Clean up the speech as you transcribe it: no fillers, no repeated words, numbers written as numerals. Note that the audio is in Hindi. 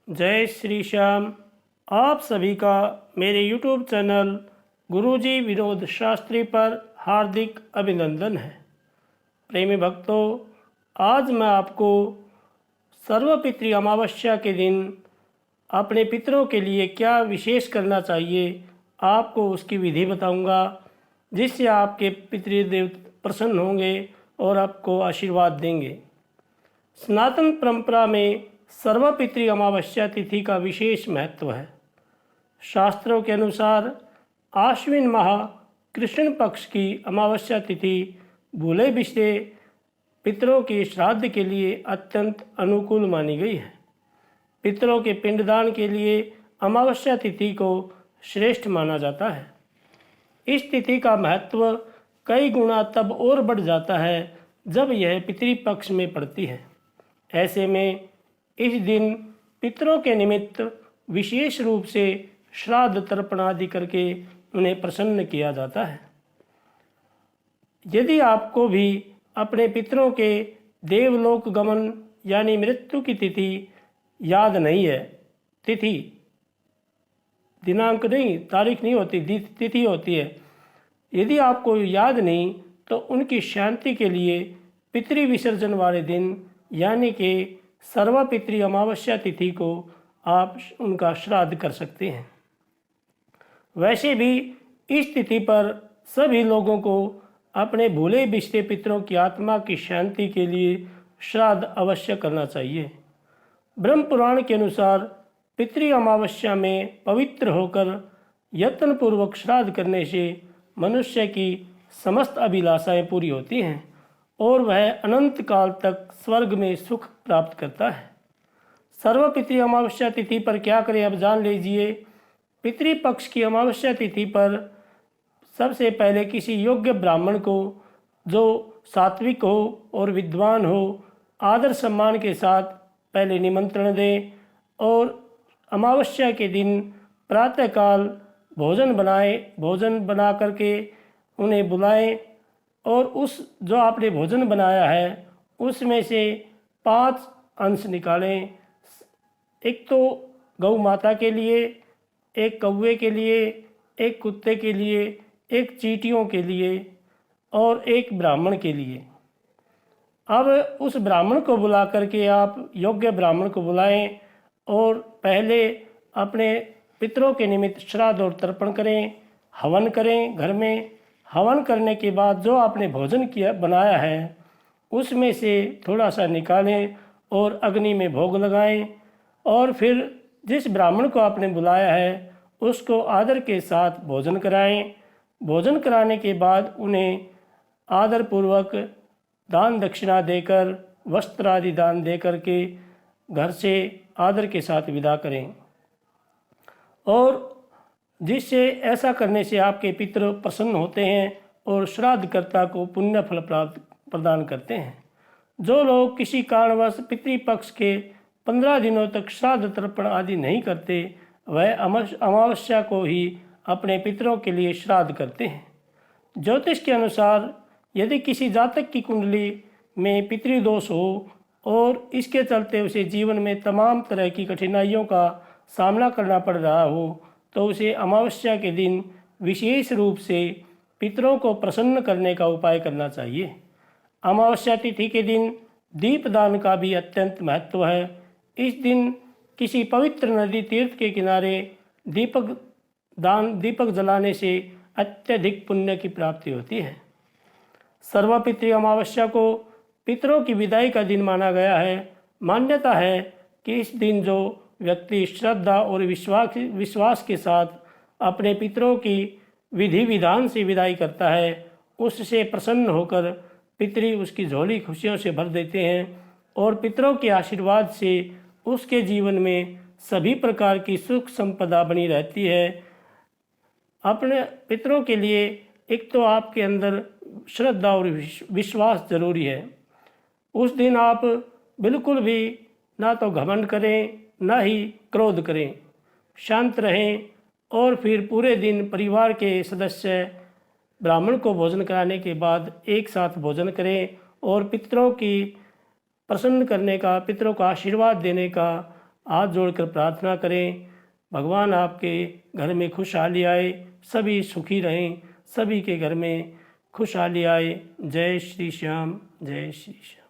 जय श्री श्याम। आप सभी का मेरे YouTube चैनल गुरुजी विनोद शास्त्री पर हार्दिक अभिनंदन है। प्रेमी भक्तों, आज मैं आपको सर्वपितृ अमावस्या के दिन अपने पितरों के लिए क्या विशेष करना चाहिए, आपको उसकी विधि बताऊंगा, जिससे आपके पितृदेव प्रसन्न होंगे और आपको आशीर्वाद देंगे। सनातन परंपरा में सर्वपितृ अमावस्या तिथि का विशेष महत्व है। शास्त्रों के अनुसार आश्विन माह कृष्ण पक्ष की अमावस्या तिथि भूले बिसरे पितरों के श्राद्ध के लिए अत्यंत अनुकूल मानी गई है। पितरों के पिंडदान के लिए अमावस्या तिथि को श्रेष्ठ माना जाता है। इस तिथि का महत्व कई गुना तब और बढ़ जाता है जब यह पितृपक्ष में पड़ती है। ऐसे में इस दिन पितरों के निमित्त विशेष रूप से श्राद्ध तर्पण आदि करके उन्हें प्रसन्न किया जाता है। यदि आपको भी अपने पितरों के देवलोक गमन यानी मृत्यु की तिथि याद नहीं है, तिथि दिनांक नहीं, तारीख नहीं होती, तिथि होती है, यदि आपको याद नहीं तो उनकी शांति के लिए पितृ विसर्जन वाले दिन यानी कि सर्वपितृ अमावस्या तिथि को आप उनका श्राद्ध कर सकते हैं। वैसे भी इस तिथि पर सभी लोगों को अपने भूले बिसरे पितरों की आत्मा की शांति के लिए श्राद्ध अवश्य करना चाहिए। ब्रह्म पुराण के अनुसार पितृ अमावस्या में पवित्र होकर यत्नपूर्वक श्राद्ध करने से मनुष्य की समस्त अभिलाषाएं पूरी होती हैं और वह अनंत काल तक स्वर्ग में सुख प्राप्त करता है। सर्वपितृ अमावस्या तिथि पर क्या करें, अब जान लीजिए। पितृपक्ष की अमावस्या तिथि पर सबसे पहले किसी योग्य ब्राह्मण को, जो सात्विक हो और विद्वान हो, आदर सम्मान के साथ पहले निमंत्रण दें और अमावस्या के दिन प्रातःकाल भोजन बना करके उन्हें बुलाएं और उस जो आपने भोजन बनाया है उसमें से 5 अंश निकालें। एक तो गौ माता के लिए, एक कौवे के लिए, एक कुत्ते के लिए, एक चींटियों के लिए और एक ब्राह्मण के लिए। अब उस ब्राह्मण को बुला करके आप योग्य ब्राह्मण को बुलाएं और पहले अपने पितरों के निमित्त श्राद्ध और तर्पण करें, हवन करें। घर में हवन करने के बाद जो आपने भोजन बनाया है उसमें से थोड़ा सा निकालें और अग्नि में भोग लगाएं और फिर जिस ब्राह्मण को आपने बुलाया है उसको आदर के साथ भोजन कराएं। भोजन कराने के बाद उन्हें आदरपूर्वक दान दक्षिणा देकर, वस्त्र आदि दान दे करके घर से आदर के साथ विदा करें। और जिससे ऐसा करने से आपके पितृ प्रसन्न होते हैं और श्राद्धकर्ता को पुण्य फल प्राप्त प्रदान करते हैं। जो लोग किसी कारणवश पितृपक्ष के 15 दिनों तक श्राद्ध तर्पण आदि नहीं करते, वह अमावस्या को ही अपने पितरों के लिए श्राद्ध करते हैं। ज्योतिष के अनुसार यदि किसी जातक की कुंडली में पितृदोष हो और इसके चलते उसे जीवन में तमाम तरह की कठिनाइयों का सामना करना पड़ रहा हो तो उसे अमावस्या के दिन विशेष रूप से पितरों को प्रसन्न करने का उपाय करना चाहिए। अमावस्या तिथि के दिन दीपदान का भी अत्यंत महत्व है। इस दिन किसी पवित्र नदी तीर्थ के किनारे दीपक जलाने से अत्यधिक पुण्य की प्राप्ति होती है। सर्वपितृ अमावस्या को पितरों की विदाई का दिन माना गया है। मान्यता है कि इस दिन जो व्यक्ति श्रद्धा और विश्वास के साथ अपने पितरों की विधि विधान से विदाई करता है, उससे प्रसन्न होकर पितृ उसकी झोली खुशियों से भर देते हैं और पितरों के आशीर्वाद से उसके जीवन में सभी प्रकार की सुख संपदा बनी रहती है। अपने पितरों के लिए एक तो आपके अंदर श्रद्धा और विश्वास जरूरी है। उस दिन आप बिल्कुल भी ना तो घमंड करें ना ही क्रोध करें, शांत रहें और फिर पूरे दिन परिवार के सदस्य ब्राह्मण को भोजन कराने के बाद एक साथ भोजन करें और पितरों की प्रसन्न करने का, पितरों का आशीर्वाद देने का हाथ जोड़कर प्रार्थना करें। भगवान आपके घर में खुशहाली आए, सभी सुखी रहें, सभी के घर में खुशहाली आए। जय श्री श्याम, जय श्री श्याम।